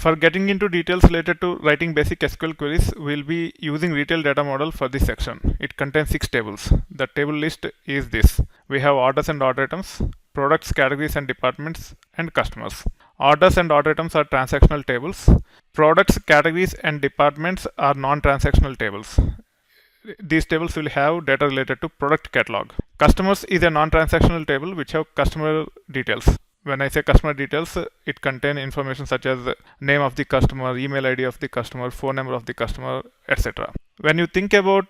For getting into details related to writing basic SQL queries, we'll be using retail data model for this section. It contains 6 tables. The table list is this. We have orders and order items, products, categories and departments, and customers. Orders and order items are transactional tables. Products, categories, and departments are non-transactional tables. These tables will have data related to product catalog. Customers is a non-transactional table which have customer details. When I say customer details, it contains information such as name of the customer, email ID of the customer, phone number of the customer, etc. When you think about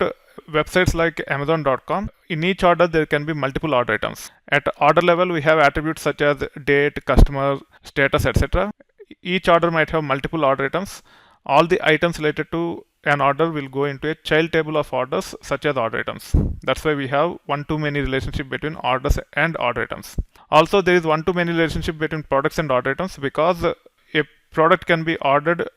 websites like Amazon.com, in each order there can be multiple order items. At order level, we have attributes such as date, customer, status, etc. Each order might have multiple order items. All the items related to an order will go into a child table of orders such as order items. That's why we have one-to-many relationship between orders and order items. Also, there is one-to-many relationship between products and order items because a product can be ordered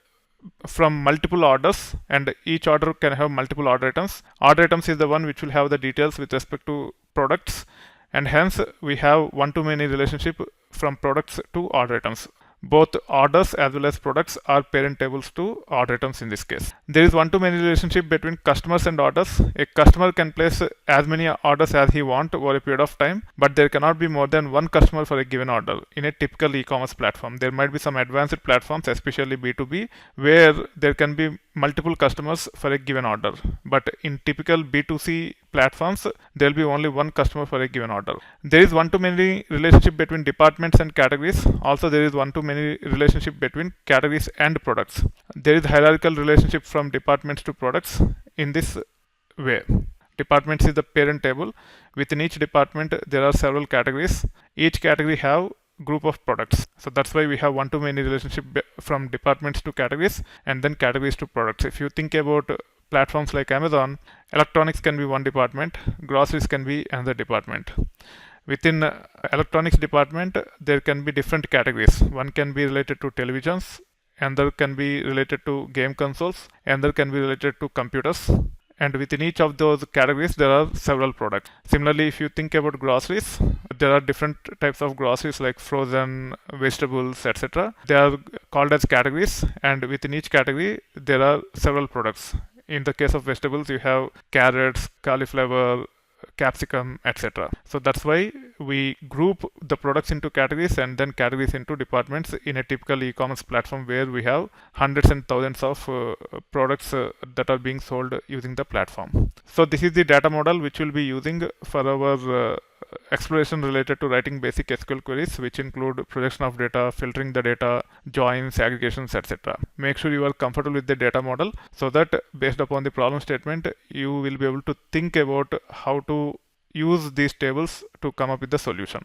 from multiple orders and each order can have multiple order items. Order items is the one which will have the details with respect to products, and hence we have one-to-many relationship from products to order items. Both orders as well as products are parent tables to order items in this case. There is one-to-many relationship between customers and orders. A customer can place as many orders as he wants over a period of time, but there cannot be more than one customer for a given order. In a typical e-commerce platform, there might be some advanced platforms, especially B2B, where there can be multiple customers for a given order. But in typical B2C platforms, there will be only one customer for a given order. There is one-to-many relationship between departments and categories. Also, there is one-to-many relationship between categories and products. There is hierarchical relationship from departments to products in this way. Departments is the parent table. Within each department, there are several categories. Each category have group of products. So that's why we have one-to-many relationship from departments to categories and then categories to products. If you think about platforms like Amazon, electronics can be one department, groceries can be another department. Within electronics department, there can be different categories. One can be related to televisions, another can be related to game consoles, another can be related to computers. And within each of those categories, there are several products. Similarly, if you think about groceries, there are different types of groceries like frozen, vegetables, etc. They are called as categories, and within each category, there are several products. In the case of vegetables, you have carrots, cauliflower, capsicum, etc. So that's why we group the products into categories and then categories into departments in a typical e-commerce platform where we have hundreds and thousands of products that are being sold using the platform. So this is the data model which we'll be using for our exploration related to writing basic SQL queries, which include projection of data, filtering the data, joins, aggregations, etc. Make sure you are comfortable with the data model so that based upon the problem statement, you will be able to think about how to use these tables to come up with the solution.